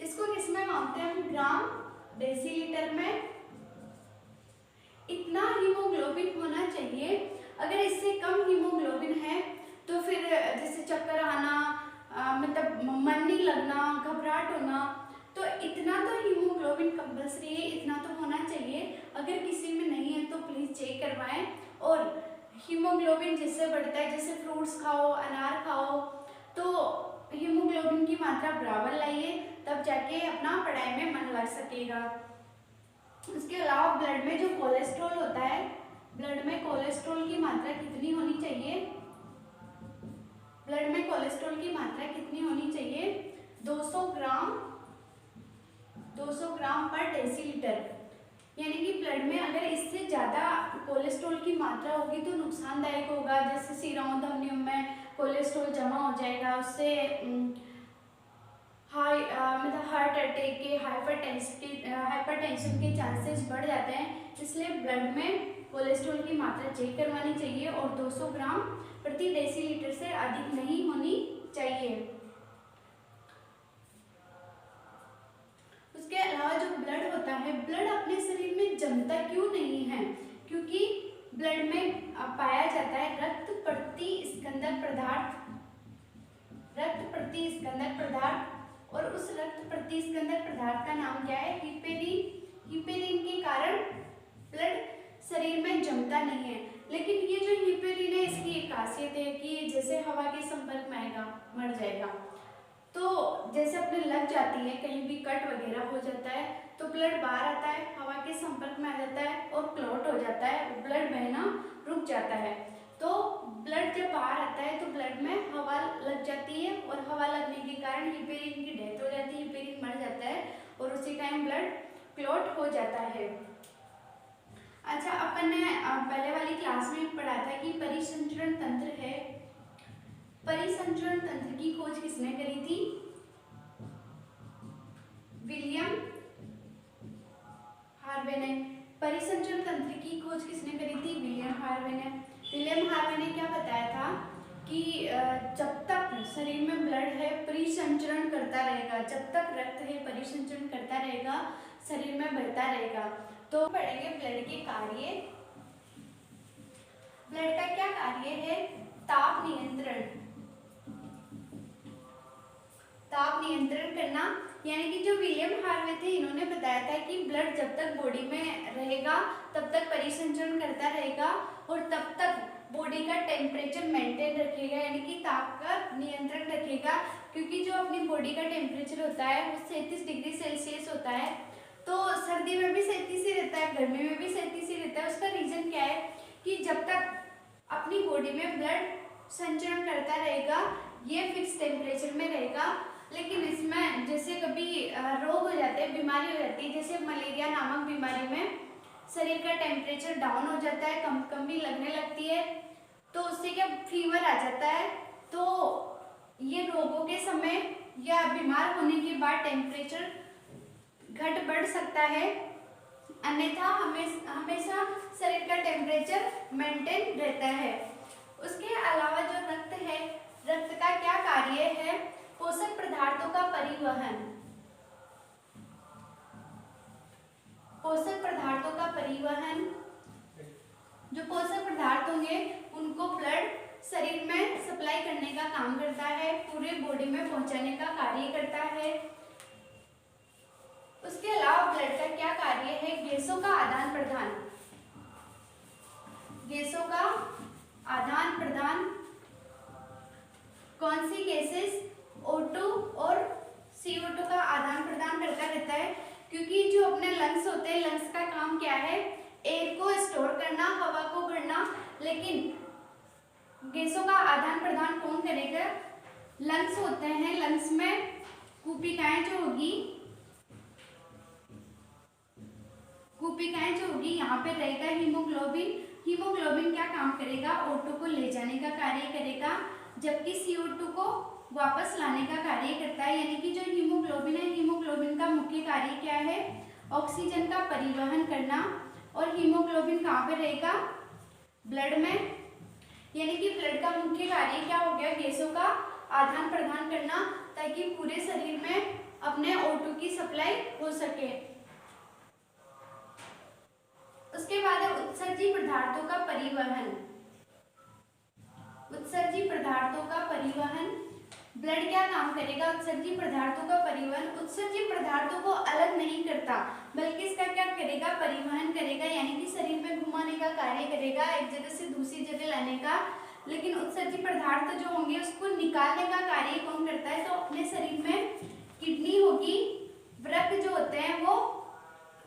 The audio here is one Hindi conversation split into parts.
इसको किस में मापते हैं हम? ग्राम डेसीलीटर में। इतना हीमोग्लोबिन होना चाहिए। अगर इससे कम हीमोग्लोबिन है तो फिर जैसे चक्कर आना, मतलब मन नहीं लगना, घबराहट होना, तो इतना तो हीमोग्लोबिन कंपल्सरी है, इतना तो होना चाहिए। अगर किसी में नहीं है तो प्लीज़ चेक करवाएं। और हीमोग्लोबिन जिससे बढ़ता है, जैसे फ्रूट्स खाओ, अनार खाओ, तो हीमोग्लोबिन की मात्रा बराबर लाइए, तब जाके अपना पढ़ाई में मन लग सकेगा। उसके अलावा ब्लड में जो कोलेस्ट्रॉल होता है, ब्लड में कोलेस्ट्रॉल की मात्रा कितनी होनी चाहिए? ब्लड में कोलेस्ट्रॉल की मात्रा कितनी होनी चाहिए? 200 ग्राम पर डेसीलीटर। यानी कि ब्लड में अगर इससे ज़्यादा कोलेस्ट्रॉल की मात्रा होगी तो नुकसानदायक होगा। जैसे शिराओं धमनियों में कोलेस्ट्रॉल जमा हो जाएगा, उससे मतलब हार्ट अटैक के, हाइपरटेंशन के चांसेस बढ़ जाते हैं। इसलिए ब्लड में कोलेस्ट्रॉल की मात्रा चेक करवानी चाहिए और 200 ग्राम प्रति डेसीलीटर से अधिक नहीं होनी चाहिए। उसके अलावा जो ब्लड होता है, ब्लड अपने शरीर में जमता क्यों नहीं है? क्योंकि ब्लड में पाया जाता है रक्त प्रतिस्कंदक पदार्थ, और उस रक्त प्रतिस्कंदक पदार्थ का नाम क्या है? हिपेरिन। हिपेरिन के कारण ब्लड शरीर में जमता नहीं है। लेकिन ये जो हिपेरिन है, इसकी एक खासियत है कि जैसे हवा के संपर्क में आएगा मर जाएगा। तो जैसे अपने लग जाती है, कहीं भी कट वगैरह हो जाता है तो ब्लड बाहर आता है, हवा के संपर्क में आ जाता है और क्लॉट हो जाता है, ब्लड बहना रुक जाता है। तो ब्लड जब बाहर आता है तो ब्लड में हवा लग जाती है और हवा लगने के कारण हिपेरिन की डेथ हो जाती है, हिपेरिन मर जाता है और उसी टाइम ब्लड क्लॉट हो जाता है। अच्छा, अपन ने पहले वाली क्लास में पढ़ा था कि परिसंचरण तंत्र है। परिसंचरण तंत्र की खोज किसने करी थी? विलियम हार्वे ने। परिसंचरण तंत्र की खोज किसने करी थी? विलियम हार्वे ने। विलियम हार्वे ने क्या बताया था कि जब तक शरीर में ब्लड है परिसंचरण करता रहेगा, जब तक रक्त है परिसंचरण करता रहेगा, शरीर में बढ़ता रहेगा। तो पढ़ेंगे ब्लड के कार्य। ब्लड का क्या कार्य है? ताप नियंत्रण। ताप नियंत्रण करना, यानी कि जो विलियम हार्वे थे, इन्होंने बताया था कि ब्लड जब तक बॉडी में रहेगा तब तक परिसंचरण करता रहेगा और तब तक बॉडी का टेम्परेचर मेंटेन रखेगा, यानी कि ताप का नियंत्रण रखेगा। क्योंकि जो अपनी बॉडी का टेम्परेचर होता है वो 37 डिग्री सेल्सियस होता है, तो सर्दी में भी 37 ही रहता है, गर्मी में भी 37 ही रहता है। उसका रीजन क्या है कि जब तक अपनी बॉडी में ब्लड संचरण करता रहेगा ये फिक्स टेम्परेचर में रहेगा। लेकिन इसमें जैसे कभी रोग हो जाते हैं, बीमारी हो जाती है, जैसे मलेरिया नामक बीमारी में शरीर का टेम्परेचर डाउन हो जाता है, कंपकंपी लगने लगती है, तो उससे क्या फीवर आ जाता है। तो ये रोगों के समय या बीमार होने के बाद टेम्परेचर घट बढ़ सकता है, अन्यथा हमेशा शरीर का टेम्परेचर मेंटेन रहता है। उसके अलावा जो रक्त है, रक्त का क्या कार्य है? पोषक पदार्थों का परिवहन। पोषक पदार्थों का परिवहन, जो पोषक पदार्थ होंगे उनको ब्लड शरीर में सप्लाई करने का काम करता है, पूरे बॉडी में पहुंचाने का कार्य करता है। उसके अलावा ब्लड का क्या कार्य है? गैसों का आदान प्रदान। गैसों का आदान प्रदान, कौन सी गैसेस? O2 और CO2 का आदान प्रदान करता रहता है। क्योंकि जो अपने लंग्स होते हैं, लंग्स का काम क्या है? एयर को स्टोर करना, हवा को भरना। लेकिन गैसों का आदान प्रदान कौन करेगा? लंग्स होते हैं, लंग्स में कूपिकाएं जो होगी, यहाँ पे रहेगा हीमोग्लोबिन। हीमोग्लोबिन क्या काम करेगा? O2 को ले जाने का कार्य करेगा, जबकि CO2 को वापस लाने का कार्य करता है। यानी कि जो हीमोग्लोबिन है, हीमोग्लोबिन का मुख्य कार्य क्या है? ऑक्सीजन का परिवहन करना। और हीमोग्लोबिन कहाँ पे रहेगा? ब्लड में। यानी कि ब्लड का मुख्य कार्य क्या हो गया? गैसों का आदान प्रदान करना। ताकि पूरे शरीर में अपने O2 की सप्लाई हो सके। उसके बाद है उत्सर्जी पदार्थों का परिवहन। उत्सर्जी पदार्थों का परिवहन, ब्लड क्या काम करेगा? उत्सर्जी पदार्थों का परिवहन। उत्सर्जी पदार्थों को अलग नहीं करता बल्कि इसका क्या करेगा? परिवहन करेगा, यानी कि शरीर में घुमाने का कार्य करेगा, एक जगह से दूसरी जगह लाने का। लेकिन उत्सर्जी पदार्थ जो होंगे उसको निकालने का कार्य कौन करता है? तो अपने शरीर में किडनी होगी, वृक्क जो होते हैं वो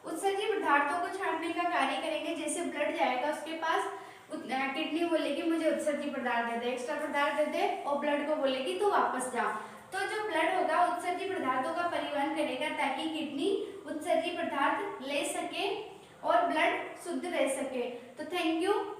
उत्सर्जी पदार्थों को छांटने का कार्य करेंगे। जैसे ब्लड जाएगा उसके पास, किडनी बोलेगी मुझे उत्सर्जी पदार्थ दे दे, एक्स्ट्रा पदार्थ दे दे, और ब्लड को बोलेगी तो वापस जाओ। तो जो ब्लड होगा उत्सर्जी पदार्थों का परिवहन करेगा ताकि किडनी उत्सर्जी पदार्थ ले सके और ब्लड शुद्ध रह सके। तो थैंक यू।